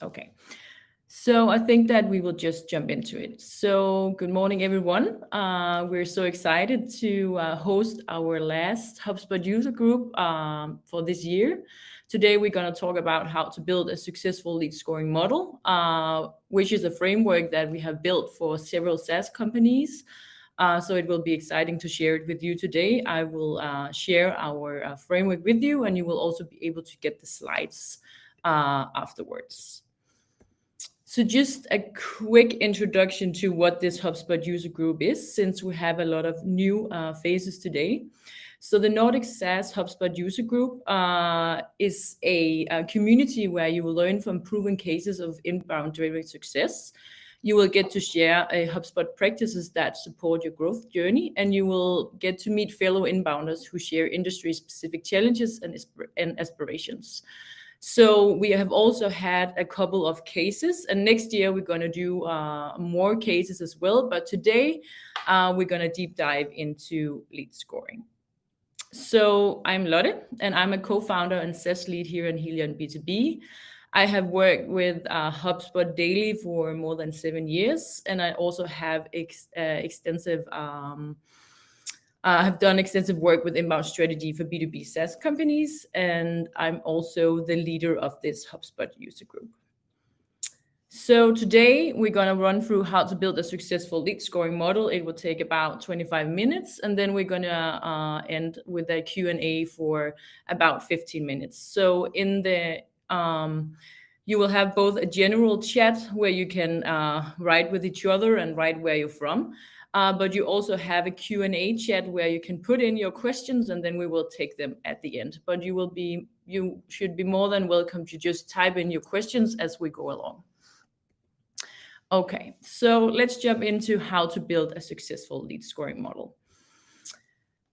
Okay. So I think that we will just jump into it. So good morning, everyone. We're so excited to host our last HubSpot user group for this year. Today, we're going to talk about how to build a successful lead scoring model, which is a framework that we have built for several SaaS companies. So it will be exciting to share it with you today. I will share our framework with you, and you will also be able to get the slides afterwards. So just a quick introduction to what this HubSpot user group is, since we have a lot of new faces today. So the Nordics SaaS HubSpot user group is a community where you will learn from proven cases of inbound direct success. You will get to share HubSpot practices that support your growth journey, and you will get to meet fellow inbounders who share industry-specific challenges and aspirations. So we have also had a couple of cases, and next year we're going to do more cases as well. But today we're going to deep dive into lead scoring. So I'm Lotte, and I'm a co-founder and SaaS lead here in Helion B2B. I have worked with HubSpot daily for more than 7 years, and I also have have done extensive work with inbound strategy for B2B SaaS companies, and I'm also the leader of this HubSpot user group. So today we're going to run through how to build a successful lead scoring model. It will take about 25 minutes, and then we're going to end with a Q&A for about 15 minutes. So in the you will have both a general chat where you can write with each other and write where you're from. But you also have a Q&A chat where you can put in your questions, and then we will take them at the end. But you should be more than welcome to just type in your questions as we go along. Okay, so let's jump into how to build a successful lead scoring model.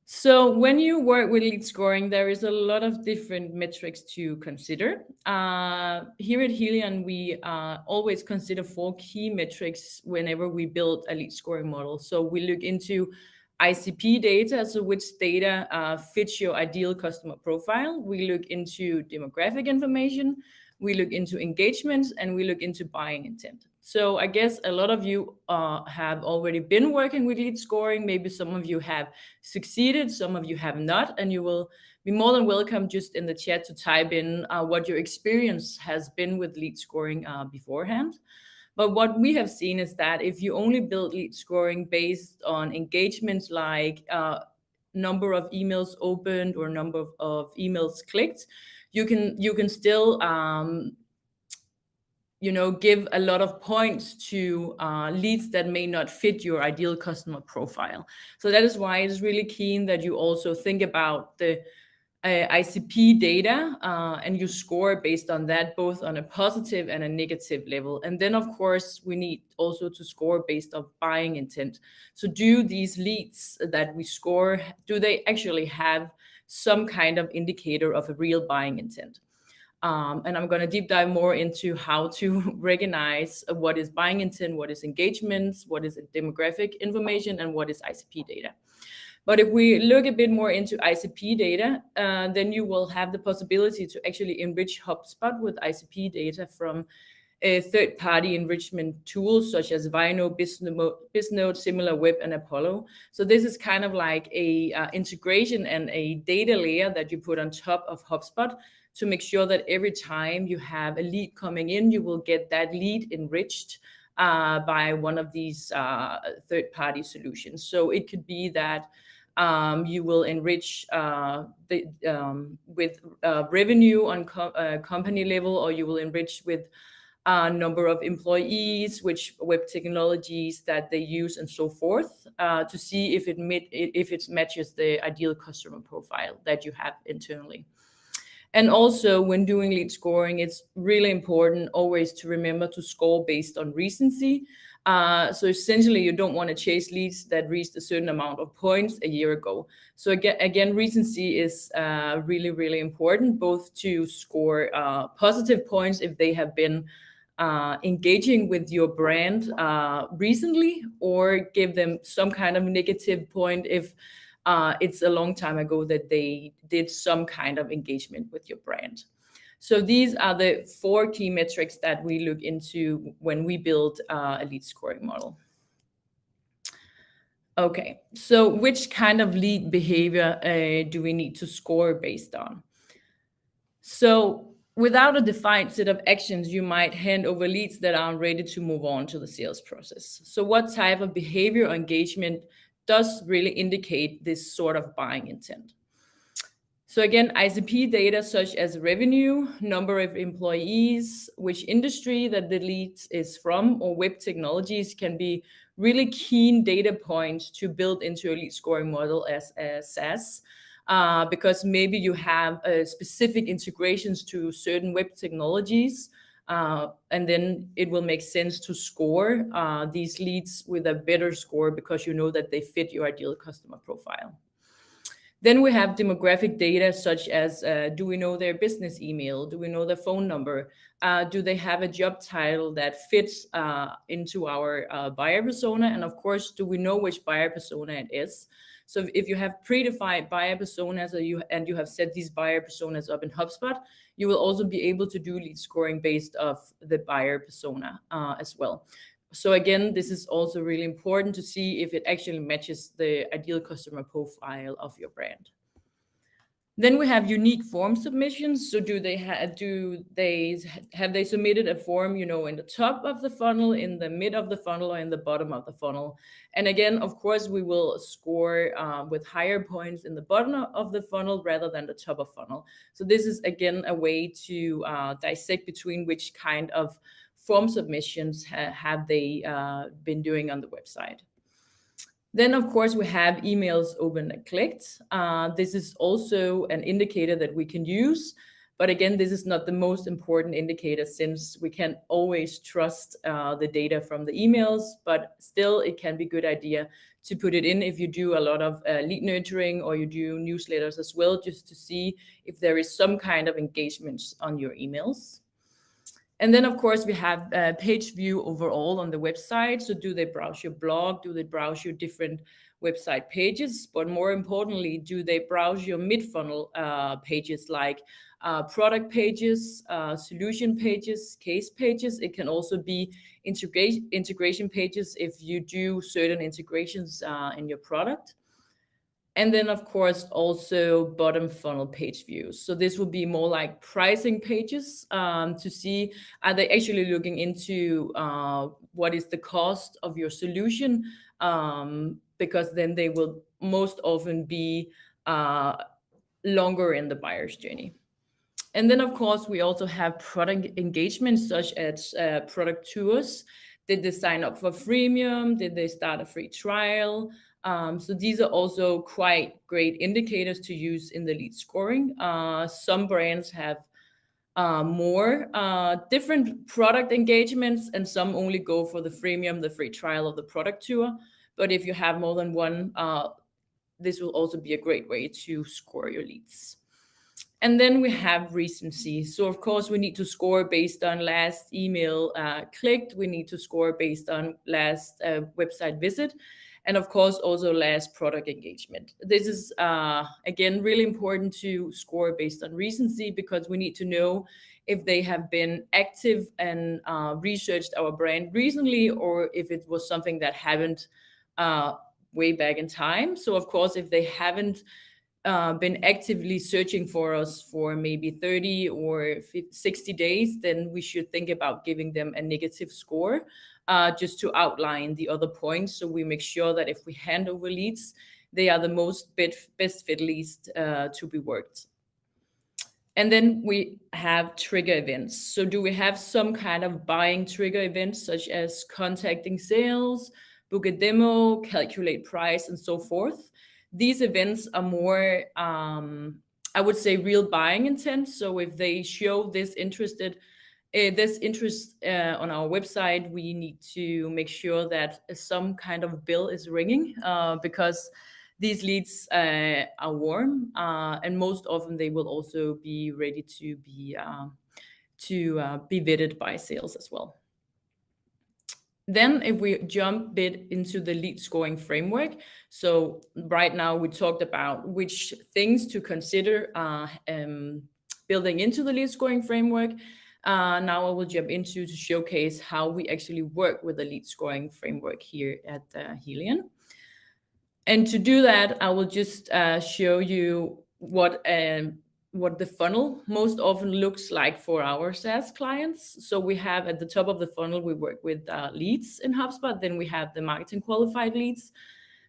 So when you work with lead scoring, there is a lot of different metrics to consider. Here at Helion, we always consider 4 key metrics whenever we build a lead scoring model. So we look into ICP data, so which data fits your ideal customer profile. We look into demographic information, we look into engagement, and we look into buying intent. So I guess a lot of you have already been working with lead scoring. Maybe some of you have succeeded, some of you have not, and you will be more than welcome just in the chat to type in what your experience has been with lead scoring beforehand. But what we have seen is that if you only build lead scoring based on engagements like number of emails opened or number of emails clicked, you can still give a lot of points to leads that may not fit your ideal customer profile. So that is why it's really keen that you also think about the ICP data and you score based on that, both on a positive and a negative level. And then, of course, we need also to score based on buying intent. So do these leads that we score, do they actually have some kind of indicator of a real buying intent? And I'm going to deep dive more into how to recognize what is buying intent, what is engagements, what is demographic information, and what is ICP data. But if we look a bit more into ICP data, then you will have the possibility to actually enrich HubSpot with ICP data from third-party enrichment tools such as Vino, Bisnode, SimilarWeb, and Apollo. So this is kind of like a integration and a data layer that you put on top of HubSpot to make sure that every time you have a lead coming in, you will get that lead enriched by one of these third-party solutions. So it could be that you will enrich with revenue on company level, or you will enrich with number of employees, which web technologies that they use, and so forth, to see if it matches the ideal customer profile that you have internally. And also, when doing lead scoring, it's really important always to remember to score based on recency. So essentially, you don't want to chase leads that reached a certain amount of points a year ago. So again, recency is really, really important, both to score positive points if they have been engaging with your brand recently, or give them some kind of negative point if it's a long time ago that they did some kind of engagement with your brand. So these are the 4 key metrics that we look into when we build a lead scoring model. Okay, so which kind of lead behavior do we need to score based on? So without a defined set of actions, you might hand over leads that aren't ready to move on to the sales process. So what type of behavior or engagement does really indicate this sort of buying intent? So again, ICP data such as revenue, number of employees, which industry that the lead is from, or web technologies can be really keen data points to build into a lead scoring model as a SaaS. Because maybe you have specific integrations to certain web technologies, and then it will make sense to score these leads with a better score because you know that they fit your ideal customer profile. Then we have demographic data such as do we know their business email? Do we know their phone number? Do they have a job title that fits into our buyer persona? And of course, do we know which buyer persona it is? So if you have predefined buyer personas and you have set these buyer personas up in HubSpot, you will also be able to do lead scoring based off the buyer persona as well. So again, this is also really important to see if it actually matches the ideal customer profile of your brand. Then we have unique form submissions. So have they submitted a form, in the top of the funnel, in the mid of the funnel, or in the bottom of the funnel? And again, of course, we will score with higher points in the bottom of the funnel rather than the top of funnel. So this is again a way to dissect between which kind of form submissions have they been doing on the website. Then, of course, we have emails opened and clicked. This is also an indicator that we can use. But again, this is not the most important indicator since we can't always trust the data from the emails. But still, it can be a good idea to put it in if you do a lot of lead nurturing or you do newsletters as well, just to see if there is some kind of engagement on your emails. And then, of course, we have page view overall on the website. So do they browse your blog? Do they browse your different website pages? But more importantly, do they browse your mid-funnel pages like product pages, solution pages, case pages? It can also be integration pages if you do certain integrations in your product. And then, of course, also bottom funnel page views. So this will be more like pricing pages to see, are they actually looking into what is the cost of your solution? Because then they will most often be longer in the buyer's journey. And then, of course, we also have product engagement, such as product tours. Did they sign up for freemium? Did they start a free trial? So these are also quite great indicators to use in the lead scoring. Some brands have more different product engagements, and some only go for the freemium, the free trial of the product tour. But if you have more than one, this will also be a great way to score your leads. And then we have recency. So of course, we need to score based on last email clicked. We need to score based on last website visit. And of course, also last product engagement. This is, again, really important to score based on recency because we need to know if they have been active and researched our brand recently or if it was something that happened way back in time. So of course, if they haven't been actively searching for us for maybe 30 or 60 days, then we should think about giving them a negative score just to outline the other points. So we make sure that if we hand over leads, they are the most best fit leads to be worked. And then we have trigger events. So do we have some kind of buying trigger events such as contacting sales, book a demo, calculate price, and so forth? These events are more, I would say, real buying intent. So if they show this interest on our website, we need to make sure that some kind of bell is ringing because these leads are warm, and most often they will also be ready to be vetted by sales as well. Then if we jump a bit into the lead scoring framework, so right now we talked about which things to consider building into the lead scoring framework. Now I will jump into to showcase how we actually work with the lead scoring framework here at Helion. And to do that, I will just show you what the funnel most often looks like for our SaaS clients. So we have at the top of the funnel, we work with leads in HubSpot. Then we have the marketing qualified leads.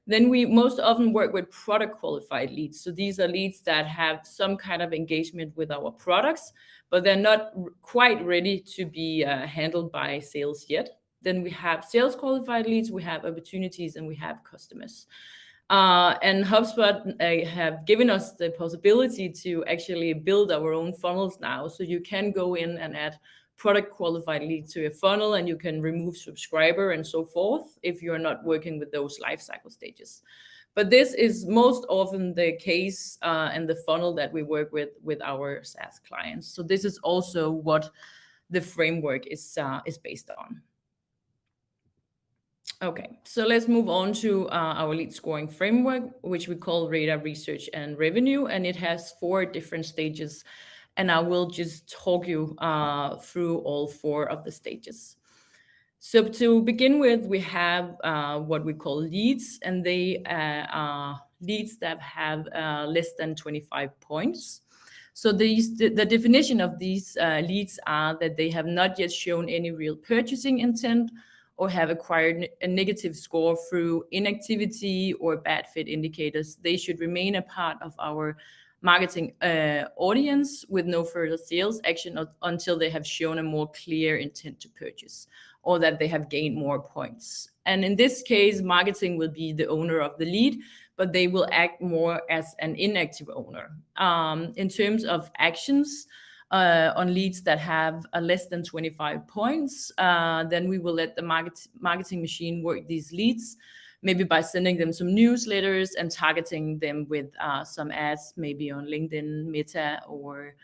Then we most often work with product qualified leads. So these are leads that have some kind of engagement with our products, but they're not quite ready to be handled by sales yet. Then we have sales qualified leads, we have opportunities, and we have customers. And HubSpot have given us the possibility to actually build our own funnels now. So you can go in and add product qualified leads to your funnel, and you can remove subscriber and so forth if you're not working with those lifecycle stages. But this is most often the case and the funnel that we work with our SaaS clients. So this is also what the framework is based on. Okay, so let's move on to our lead scoring framework, which we call Radar, Research, and Revenue, and it has 4 different stages. And I will just talk you through all 4 of the stages. So to begin with, we have what we call leads, and they are leads that have less than 25 points. So the definition of these leads are that they have not yet shown any real purchasing intent or have acquired a negative score through inactivity or bad fit indicators. They should remain a part of our marketing audience with no further sales action until they have shown a more clear intent to purchase or that they have gained more points. And in this case, marketing will be the owner of the lead, but they will act more as an inactive owner. In terms of actions on leads that have less than 25 points, then we will let the marketing machine work these leads, maybe by sending them some newsletters and targeting them with some ads, maybe on LinkedIn, Meta, or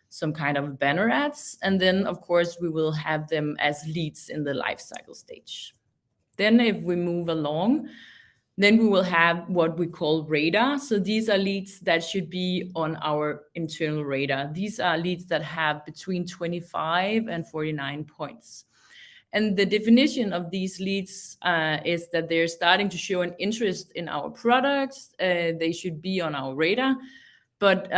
some kind of banner ads. And then, of course, we will have them as leads in the lifecycle stage. Then if we move along, then we will have what we call radar. So these are leads that should be on our internal radar. These are leads that have between 25 and 49 points. And the definition of these leads is that they're starting to show an interest in our products. They should be on our radar, but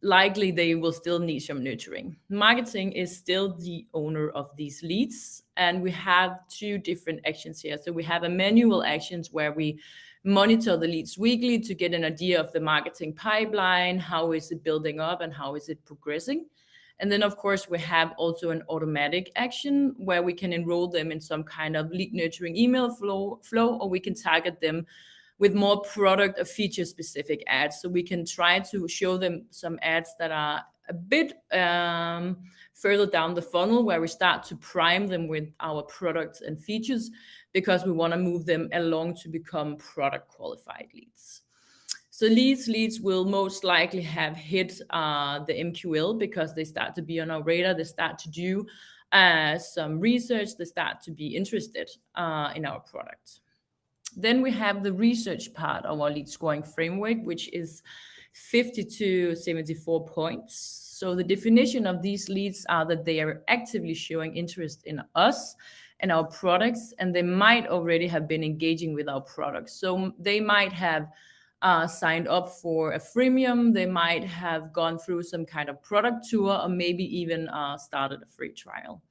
likely they will still need some nurturing. Marketing is still the owner of these leads, and we have 2 different actions here. So we have a manual actions where we monitor the leads weekly to get an idea of the marketing pipeline, how is it building up and how is it progressing. And then, of course, we have also an automatic action where we can enroll them in some kind of lead nurturing email flow, or we can target them with more product or feature specific ads. So we can try to show them some ads that are a bit further down the funnel, where we start to prime them with our products and features, because we want to move them along to become product qualified leads. So leads will most likely have hit the MQL because they start to be on our radar. They start to do some research. They start to be interested in our product. Then we have the research part of our lead scoring framework, which is 50 to 74 points. So the definition of these leads are that they are actively showing interest in us and our products, and they might already have been engaging with our products. So they might have signed up for a freemium, they might have gone through some kind of product tour, or maybe even started a free trial.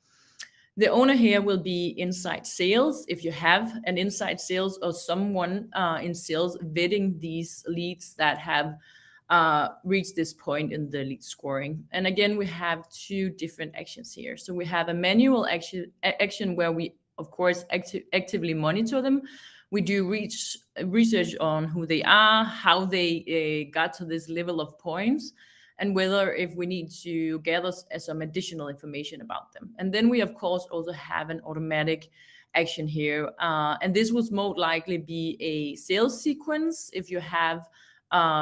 The owner here will be inside sales. If you have an inside sales or someone in sales vetting these leads that have reached this point in the lead scoring. And again, we have 2 different actions here. So we have a manual action where we, of course, actively monitor them. We do research on who they are, how they got to this level of points, and whether if we need to gather some additional information about them. And then we, of course, also have an automatic action here. And this would most likely be a sales sequence if you have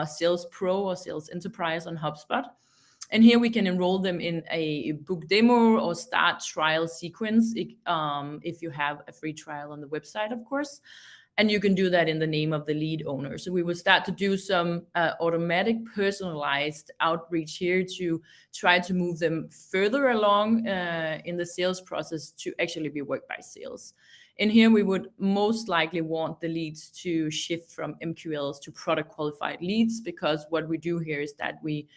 Sales Pro or Sales Enterprise on HubSpot. And here we can enroll them in a book demo or start trial sequence if you have a free trial on the website, of course. And you can do that in the name of the lead owner. So we will start to do some automatic personalized outreach here to try to move them further along in the sales process to actually be worked by sales. And here we would most likely want the leads to shift from MQLs to product qualified leads, because what we do here is that we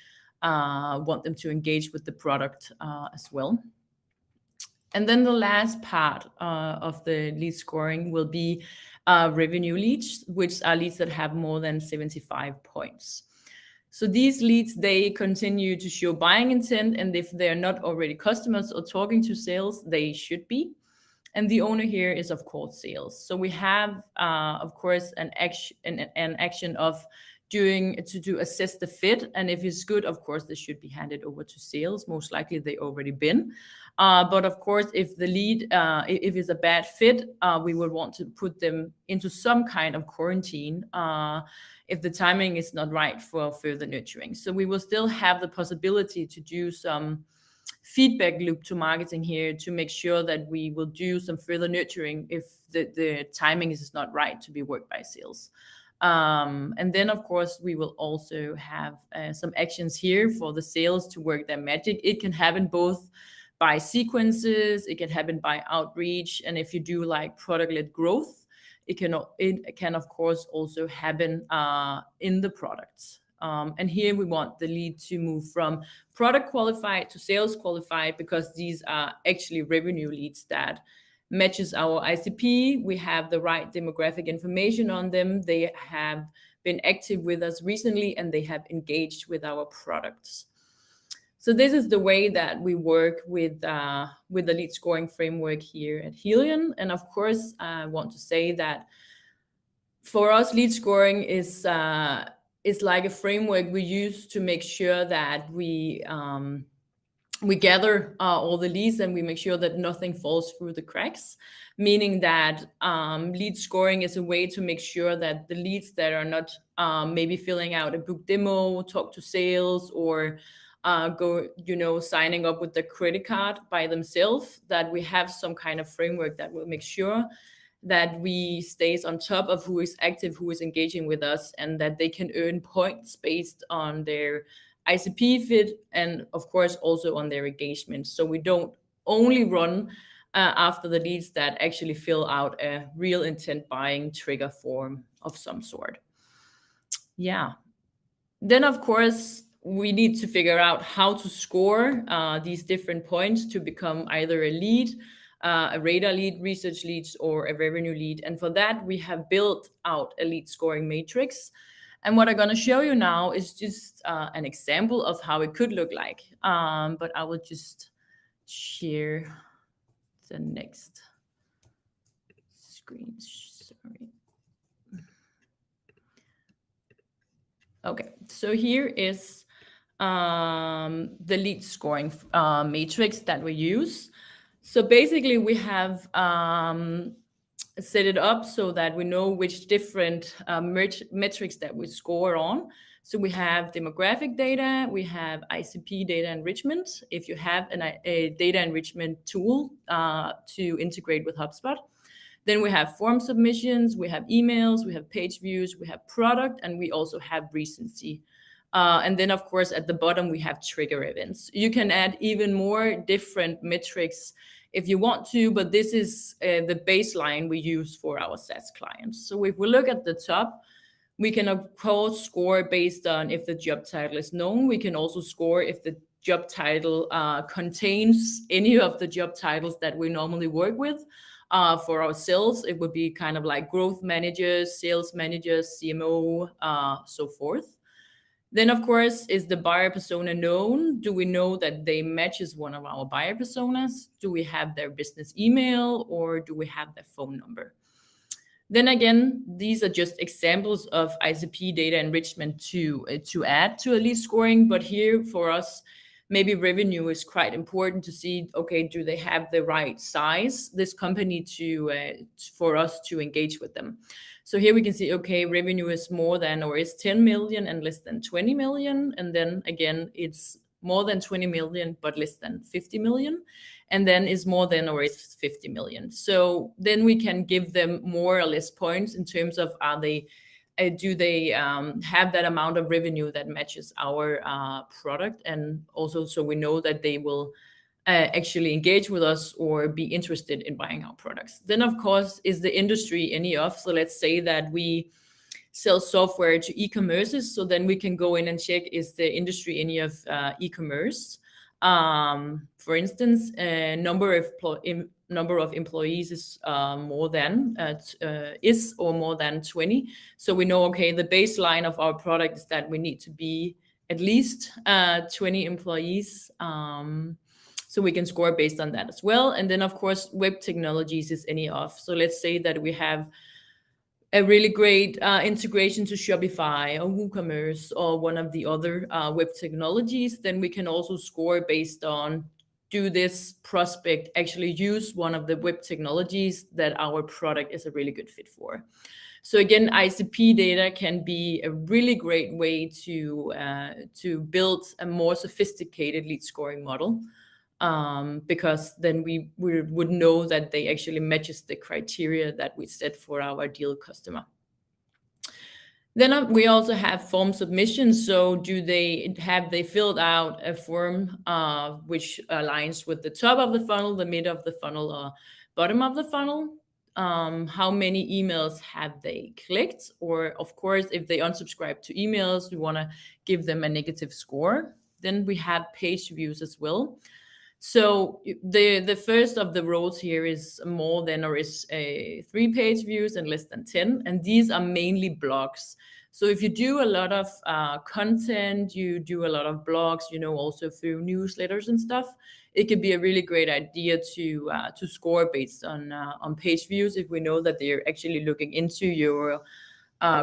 want them to engage with the product as well. And then the last part of the lead scoring will be revenue leads, which are leads that have more than 75 points. So these leads, they continue to show buying intent, and if they're not already customers or talking to sales, they should be. And the owner here is, of course, sales. So we have, of course, an action of to assess the fit. And if it's good, of course, this should be handed over to sales. Most likely they already been. But of course, if the lead, if it's a bad fit, we would want to put them into some kind of quarantine if the timing is not right for further nurturing. So we will still have the possibility to do some feedback loop to marketing here to make sure that we will do some further nurturing if the timing is not right to be worked by sales. And then, of course, we will also have some actions here for the sales to work their magic. It can happen both by sequences, it can happen by outreach, and if you do like product-led growth, it can of course also happen in the products. And here we want the lead to move from product qualified to sales qualified, because these are actually revenue leads that matches our ICP. We have the right demographic information on them. They have been active with us recently, and they have engaged with our products. So this is the way that we work with the lead scoring framework here at Helion. And of course, I want to say that for us, lead scoring is like a framework we use to make sure that we gather all the leads, and we make sure that nothing falls through the cracks, meaning that lead scoring is a way to make sure that the leads that are not maybe filling out a book demo, talk to sales, or signing up with the credit card by themselves, that we have some kind of framework that will make sure that we stays on top of who is active, who is engaging with us, and that they can earn points based on their ICP fit, and of course also on their engagement. So we don't only run after the leads that actually fill out a real intent buying trigger form of some sort. Yeah. Then of course we need to figure out how to score these different points to become either a lead, a radar lead, research leads, or a revenue lead. And for that, we have built out a lead scoring matrix. And what I'm going to show you now is just an example of how it could look like. But I will just share the next screen. Sorry. Okay, so here is the lead scoring matrix that we use. So basically we have set it up so that we know which different metrics that we score on. So we have demographic data, we have ICP data enrichment, if you have a data enrichment tool to integrate with HubSpot. Then we have form submissions, we have emails, we have page views, we have product, and we also have recency. And then, of course, at the bottom, we have trigger events. You can add even more different metrics if you want to, but this is the baseline we use for our SaaS clients. So if we look at the top, we can, of course, score based on if the job title is known. We can also score if the job title contains any of the job titles that we normally work with. For our sales, it would be kind of like growth managers, sales managers, CMO, so forth. Then, of course, is the buyer persona known? Do we know that they matches one of our buyer personas? Do we have their business email, or do we have their phone number? Then again, these are just examples of ICP data enrichment to add to a lead scoring. But here for us, maybe revenue is quite important to see, okay, do they have the right size, this company, for us to engage with them? So here we can see, okay, revenue is more than or is 10 million and less than 20 million. And then again, it's more than 20 million, but less than 50 million. and then is more than or is 50 million. So then we can give them more or less points in terms of do they have that amount of revenue that matches our product, and also so we know that they will actually engage with us or be interested in buying our products. Then, of course, is the industry any of? So let's say that we sell software to e-commerces, so then we can go in and check, is the industry any of e-commerce? For instance, number of employees is more than 20. So we know, okay, the baseline of our product is that we need to be at least 20 employees. So we can score based on that as well. And then, of course, web technologies is any of. So let's say that we have a really great integration to Shopify or WooCommerce or one of the other web technologies, then we can also score based on, do this prospect actually use one of the web technologies that our product is a really good fit for? So again, ICP data can be a really great way to build a more sophisticated lead scoring model, because then we would know that they actually matches the criteria that we set for our ideal customer. Then we also have form submissions. So have they filled out a form which aligns with the top of the funnel, the mid of the funnel, or bottom of the funnel? How many emails have they clicked? Or of course, if they unsubscribe to emails, we want to give them a negative score. Then we have page views as well. So the first of the rows here is more than or is 3 page views and less than 10. And these are mainly blogs. So if you do a lot of content, you do a lot of blogs, also through newsletters and stuff, it could be a really great idea to score based on page views if we know that they're actually looking into your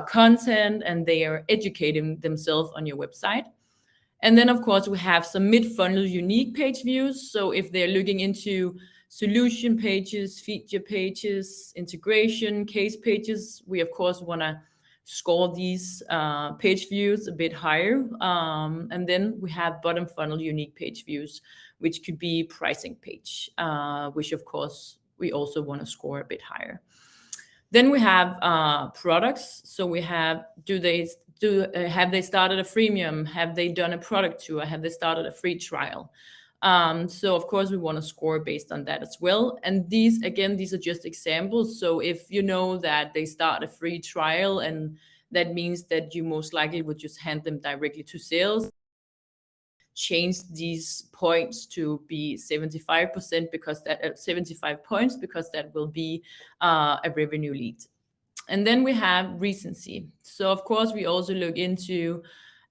content and they are educating themselves on your website. And then, of course, we have some mid-funnel unique page views. So if they're looking into solution pages, feature pages, integration, case pages, we, of course, want to score these page views a bit higher. And then we have bottom funnel unique page views, which could be pricing page, which, of course, we also want to score a bit higher. Then we have products. So we have, have they started a freemium? Have they done a product tour? Have they started a free trial? So of course we want to score based on that as well. And these are just examples. So if you know that they start a free trial, and that means that you most likely would just hand them directly to sales, change these points to be 75% because that 75 points, because that will be a revenue lead. And then we have recency. So of course we also look into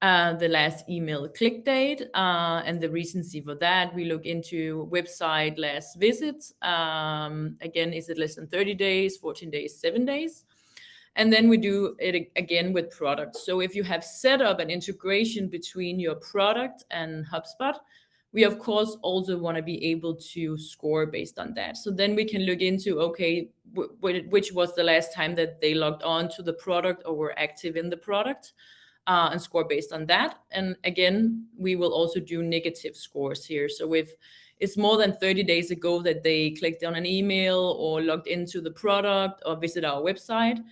the last email click date and the recency for that. We look into website last visit. Again, is it less than 30 days, 14 days, 7 days? And then we do it again with products. So if you have set up an integration between your product and HubSpot, we of course also want to be able to score based on that. So then we can look into, okay, which was the last time that they logged on to the product or were active in the product, and score based on that. And again, we will also do negative scores here. So if it's more than 30 days ago that they clicked on an email or logged into the product or visit our website,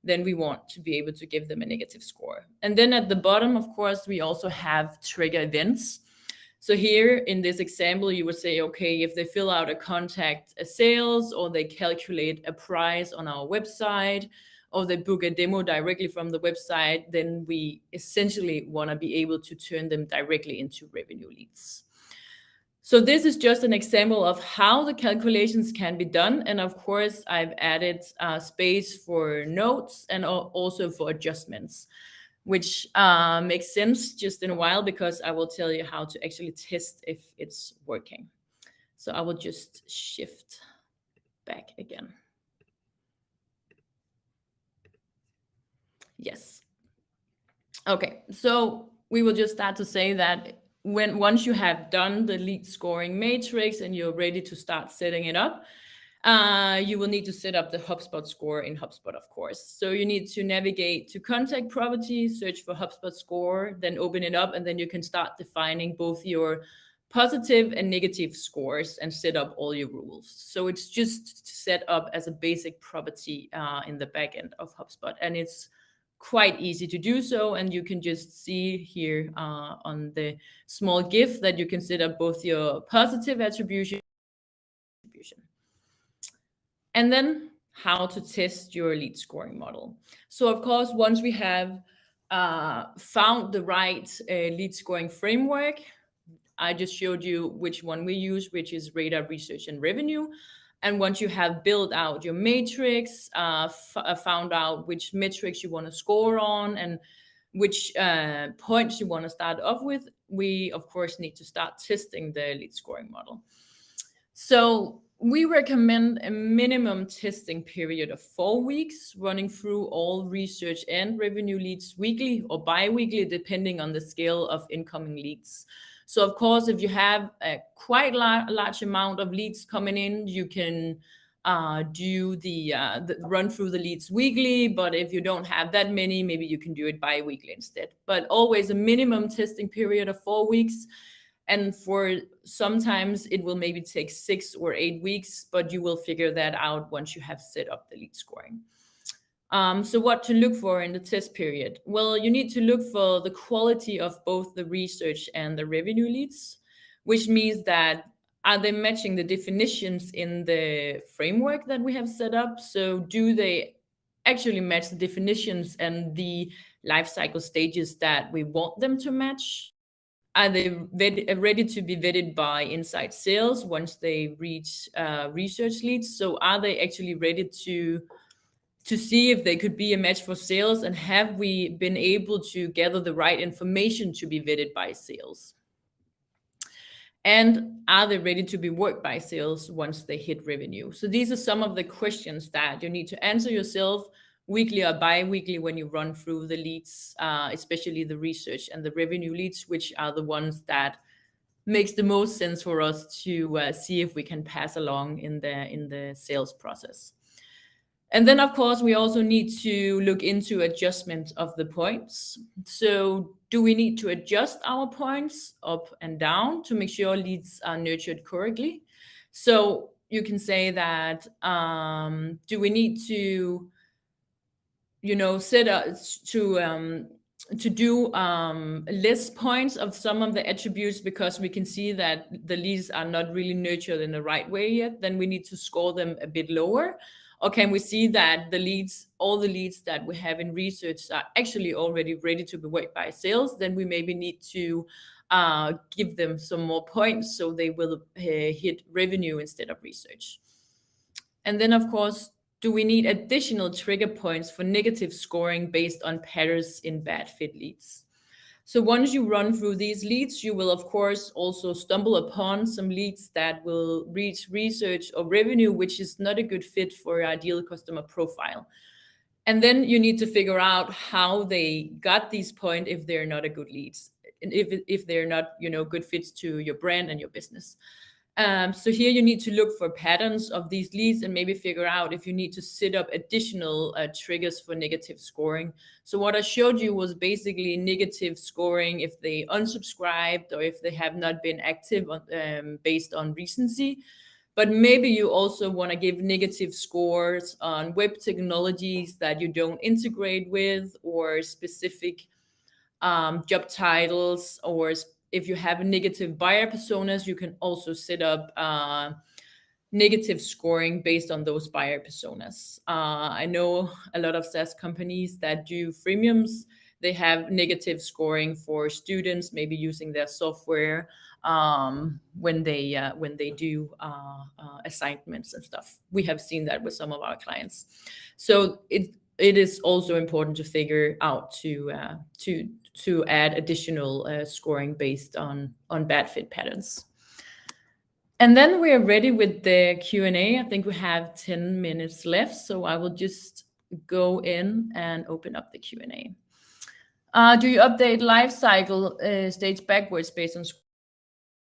then we want to be able to give them a negative score. And then at the bottom, of course, we also have trigger events. So here in this example, you would say, okay, if they fill out a contact a sales, or they calculate a price on our website, or they book a demo directly from the website, then we essentially want to be able to turn them directly into revenue leads. So this is just an example of how the calculations can be done. And of course, I've added space for notes and also for adjustments, which makes sense just in a while, because I will tell you how to actually test if it's working. So I will just shift back again. Yes. Okay, so we will just start to say that once you have done the lead scoring matrix and you're ready to start setting it up, you will need to set up the HubSpot score in HubSpot, of course. So you need to navigate to contact property, search for HubSpot score, then open it up, and then you can start defining both your positive and negative scores and set up all your rules. So it's just set up as a basic property in the backend of HubSpot, and it's quite easy to do so. And you can just see here on the small GIF that you can set up both your positive attribution. And then how to test your lead scoring model. So of course, once we have found the right lead scoring framework, I just showed you which one we use, which is Radar, Research, and Revenue. And once you have built out your matrix, found out which metrics you want to score on and which points you want to start off with, we of course need to start testing the lead scoring model. So we recommend a minimum testing period of 4 weeks, running through all research and revenue leads weekly or bi-weekly, depending on the scale of incoming leads. So of course, if you have a quite large amount of leads coming in, you can do the run through the leads weekly. But if you don't have that many, maybe you can do it bi-weekly instead. But always a minimum testing period of 4 weeks. And for sometimes it will maybe take 6 or 8 weeks, but you will figure that out once you have set up the lead scoring. So what to look for in the test period? Well, you need to look for the quality of both the research and the revenue leads, which means that are they matching the definitions in the framework that we have set up? So do they actually match the definitions and the life cycle stages that we want them to match? Are they ready to be vetted by inside sales once they reach research leads? So are they actually ready to see if they could be a match for sales, and have we been able to gather the right information to be vetted by sales? And are they ready to be worked by sales once they hit revenue? So these are some of the questions that you need to answer yourself weekly or bi-weekly when you run through the leads, especially the research and the revenue leads, which are the ones that makes the most sense for us to see if we can pass along in the sales process. And then, of course, we also need to look into adjustment of the points. So do we need to adjust our points up and down to make sure leads are nurtured correctly? So you can say that, do we need to, set up to do less points of some of the attributes because we can see that the leads are not really nurtured in the right way yet? Then we need to score them a bit lower. Or can we see that all the leads that we have in research are actually already ready to be worked by sales? Then we maybe need to give them some more points so they will hit revenue instead of research. And then, of course, do we need additional trigger points for negative scoring based on patterns in bad fit leads? So once you run through these leads, you will, of course, also stumble upon some leads that will reach research or revenue, which is not a good fit for your ideal customer profile. And then you need to figure out how they got these points if they're not a good leads, and if they're not, good fits to your brand and your business. So here you need to look for patterns of these leads and maybe figure out if you need to set up additional triggers for negative scoring. So what I showed you was basically negative scoring if they unsubscribed or if they have not been active based on recency. But maybe you also want to give negative scores on web technologies that you don't integrate with, or specific job titles, or if you have negative buyer personas, you can also set up negative scoring based on those buyer personas. I know a lot of SaaS companies that do freemiums. They have negative scoring for students, maybe using their software when they do assignments and stuff. We have seen that with some of our clients. So it is also important to figure out to add additional scoring based on bad fit patterns. And then we are ready with the Q&A. I think we have 10 minutes left, so I will just go in and open up the Q&A. Do you update life cycle stage backwards based on?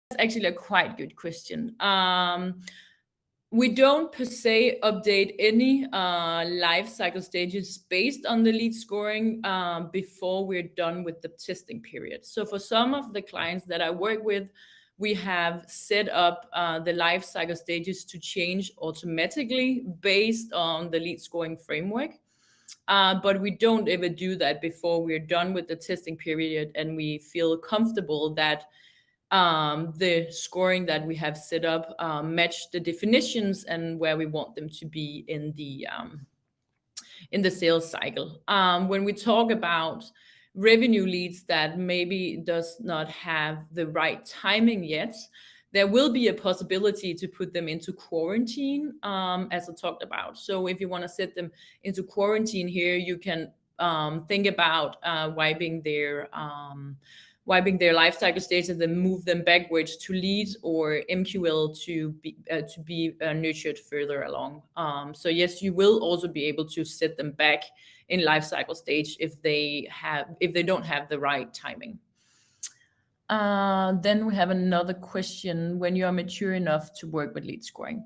That's actually a quite good question. We don't per se update any life cycle stages based on the lead scoring before we're done with the testing period. So for some of the clients that I work with, we have set up the life cycle stages to change automatically based on the lead scoring framework. But we don't ever do that before we're done with the testing period and we feel comfortable that the scoring that we have set up match the definitions and where we want them to be in the sales cycle. When we talk about revenue leads that maybe does not have the right timing yet, there will be a possibility to put them into quarantine, as I talked about. So if you want to set them into quarantine here, you can think about wiping their life cycle stage and then move them backwards to lead or MQL to be nurtured further along. So yes, you will also be able to set them back in life cycle stage if they don't have the right timing. Then we have another question: when you are mature enough to work with lead scoring?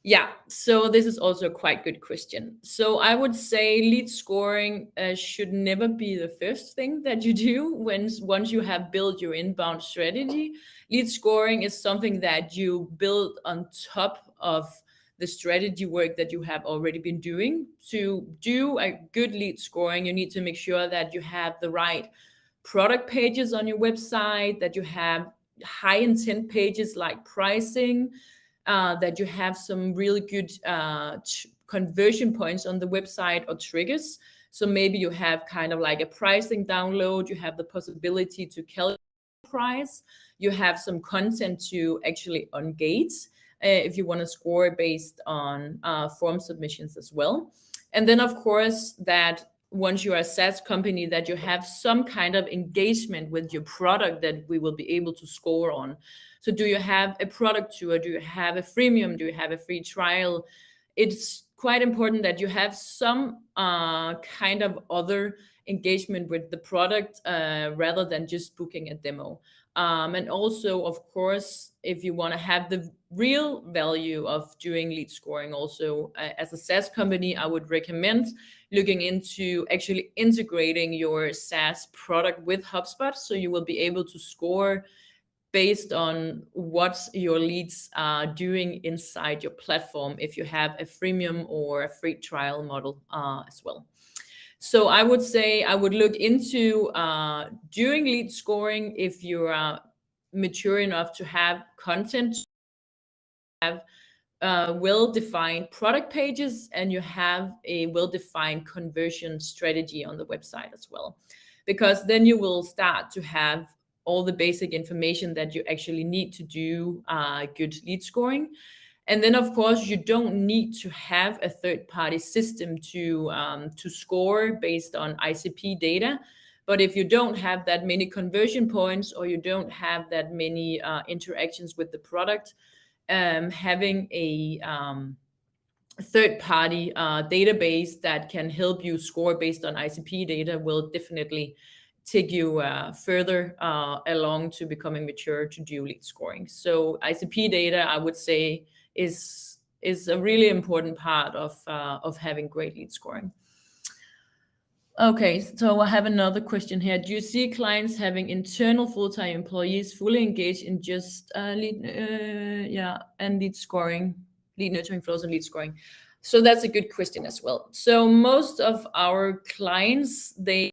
Yeah, so this is also a quite good question. So I would say lead scoring should never be the first thing that you do once you have built your inbound strategy. Lead scoring is something that you build on top of the strategy work that you have already been doing. To do a good lead scoring, you need to make sure that you have the right product pages on your website, that you have high intent pages like pricing, that you have some really good conversion points on the website or triggers. So maybe you have kind of like a pricing download, you have the possibility to calculate price, you have some content to actually engage if you want to score based on form submissions as well. And then of course that once you are a SaaS company, that you have some kind of engagement with your product that we will be able to score on. So do you have a product tour? Do you have a freemium? Do you have a free trial? It's quite important that you have some kind of other engagement with the product rather than just booking a demo. And also, of course, if you want to have the real value of doing lead scoring also as a SaaS company, I would recommend looking into actually integrating your SaaS product with HubSpot, so you will be able to score based on what your leads are doing inside your platform if you have a freemium or a free trial model as well. So I would say I would look into doing lead scoring if you are mature enough to have content, have well-defined product pages, and you have a well-defined conversion strategy on the website as well. Because then you will start to have all the basic information that you actually need to do good lead scoring. And then, of course, you don't need to have a third-party system to score based on ICP data. But if you don't have that many conversion points or you don't have that many interactions with the product, having a third-party database that can help you score based on ICP data will definitely take you further along to becoming mature to do lead scoring. So ICP data, I would say, is a really important part of having great lead scoring. Okay, so I have another question here. Do you see clients having internal full-time employees fully engaged in just lead scoring, lead nurturing flows and lead scoring? So that's a good question as well. So most of our clients, they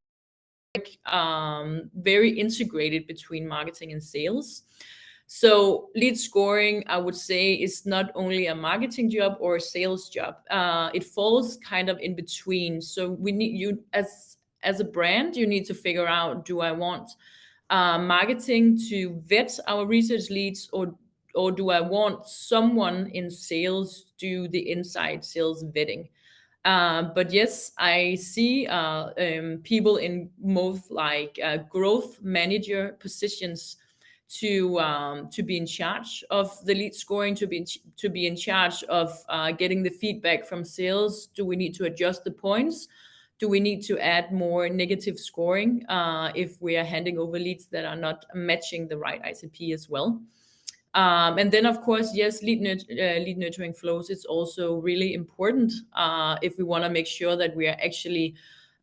very integrated between marketing and sales. So lead scoring, I would say, is not only a marketing job or a sales job. It falls kind of in between. So we need you as a brand, you need to figure out, do I want marketing to vet our research leads, or do I want someone in sales do the inside sales vetting? But yes, I see people in most like growth manager positions to be in charge of the lead scoring, to be in charge of getting the feedback from sales. Do we need to adjust the points? Do we need to add more negative scoring if we are handing over leads that are not matching the right ICP as well? And then, of course, yes, lead nurturing flows is also really important if we want to make sure that we are actually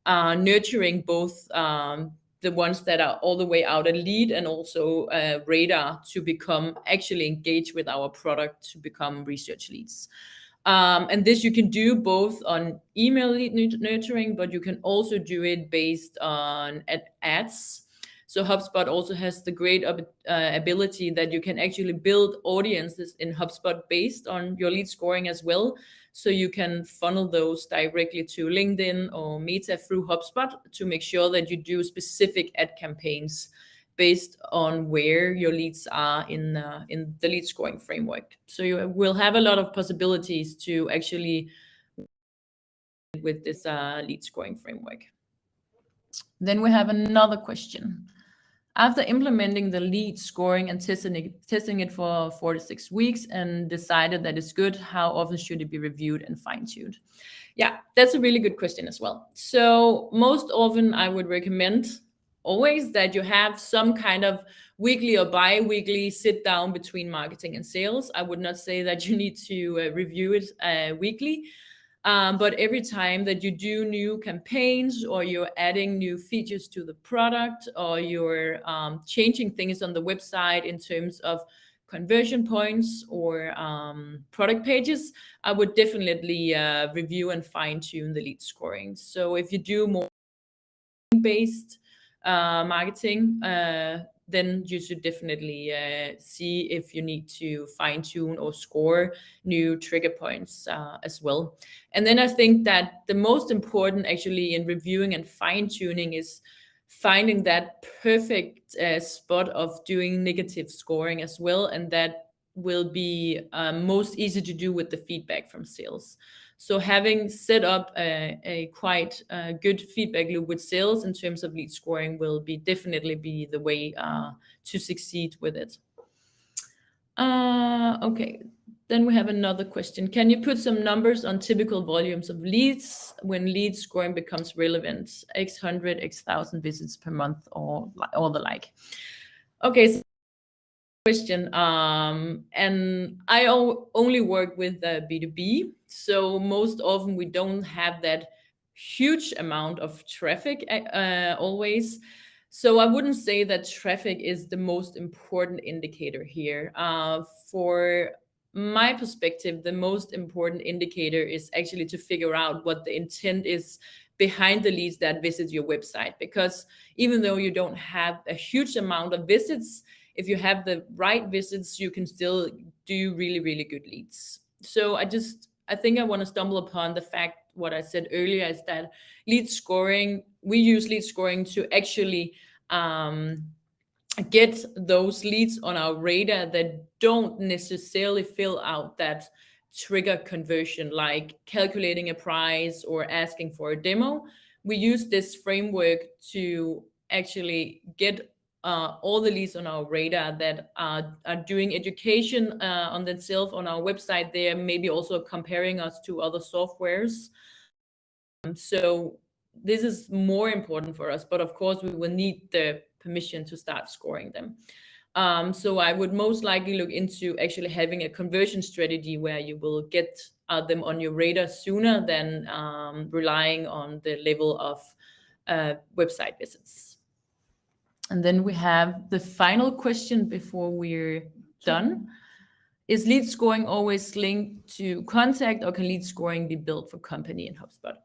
nurturing both the ones that are all the way out a lead and also radar to become actually engaged with our product to become research leads. And this you can do both on email lead nurturing, but you can also do it based on ads. So HubSpot also has the great ability that you can actually build audiences in HubSpot based on your lead scoring as well. So you can funnel those directly to LinkedIn or Meta through HubSpot to make sure that you do specific ad campaigns based on where your leads are in the lead scoring framework. So you will have a lot of possibilities to actually with this lead scoring framework. Then we have another question. After implementing the lead scoring and testing it for 4 to 6 weeks and decided that it's good, how often should it be reviewed and fine-tuned? Yeah, that's a really good question as well. So most often I would recommend always that you have some kind of weekly or bi-weekly sit down between marketing and sales. I would not say that you need to review it weekly. But every time that you do new campaigns or you're adding new features to the product or you're changing things on the website in terms of conversion points or product pages, I would definitely review and fine tune the lead scoring. So if you do more based marketing, then you should definitely see if you need to fine tune or score new trigger points as well. And then I think that the most important actually in reviewing and fine tuning is finding that perfect spot of doing negative scoring as well. And that will be most easy to do with the feedback from sales. So having set up a quite good feedback loop with sales in terms of lead scoring will definitely be the way to succeed with it. Okay, then we have another question. Can you put some numbers on typical volumes of leads when lead scoring becomes relevant? X 100, X 1,000 visits per month or the like. Okay, so question. And I only work with B2B. So most often we don't have that huge amount of traffic always. So I wouldn't say that traffic is the most important indicator here. For my perspective, the most important indicator is actually to figure out what the intent is behind the leads that visit your website. Because even though you don't have a huge amount of visits, if you have the right visits, you can still do really, really good leads. So I think I want to stumble upon the fact, what I said earlier is that lead scoring, we use lead scoring to actually get those leads on our radar that don't necessarily fill out that trigger conversion, like calculating a price or asking for a demo. We use this framework to actually get all the leads on our radar that are doing education on themselves on our website. They're maybe also comparing us to other softwares. So this is more important for us, but of course we will need the permission to start scoring them. So I would most likely look into actually having a conversion strategy where you will get them on your radar sooner than relying on the level of website visits. And then we have the final question before we're done. Is lead scoring always linked to contact, or can lead scoring be built for company in HubSpot?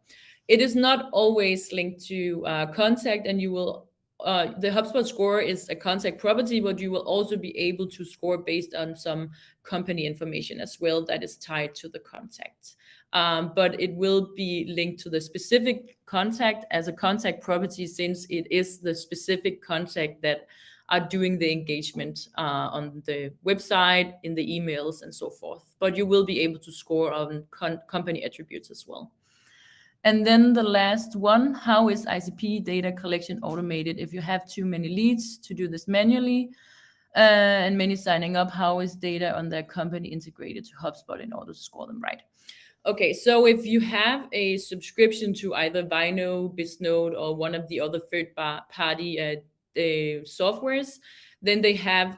It is not always linked to contact, and you will the HubSpot score is a contact property, but you will also be able to score based on some company information as well that is tied to the contact. But it will be linked to the specific contact as a contact property, since it is the specific contact that are doing the engagement on the website, in the emails, and so forth. But you will be able to score on company attributes as well. And then the last one, how is ICP data collection automated if you have too many leads to do this manually and many signing up? How is data on their company integrated to HubSpot in order to score them right? Okay, so if you have a subscription to either Vino, Bisnode, or one of the other third-party softwares, then they have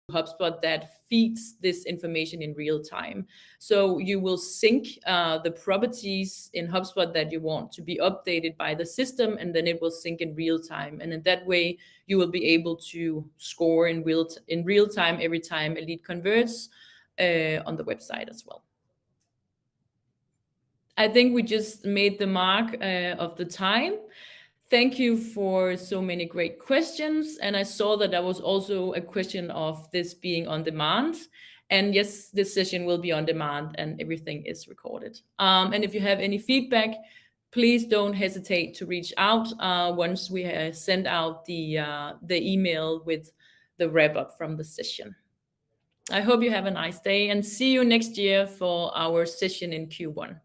HubSpot that feeds this information in real time. So you will sync the properties in HubSpot that you want to be updated by the system, and then it will sync in real time. And in that way, you will be able to score in real time every time a lead converts on the website as well. I think we just made the mark of the time. Thank you for so many great questions. And I saw that there was also a question of this being on demand. And yes, this session will be on demand and everything is recorded. And if you have any feedback, please don't hesitate to reach out once we send out the email with the wrap up from the session. I hope you have a nice day and see you next year for our session in Q1.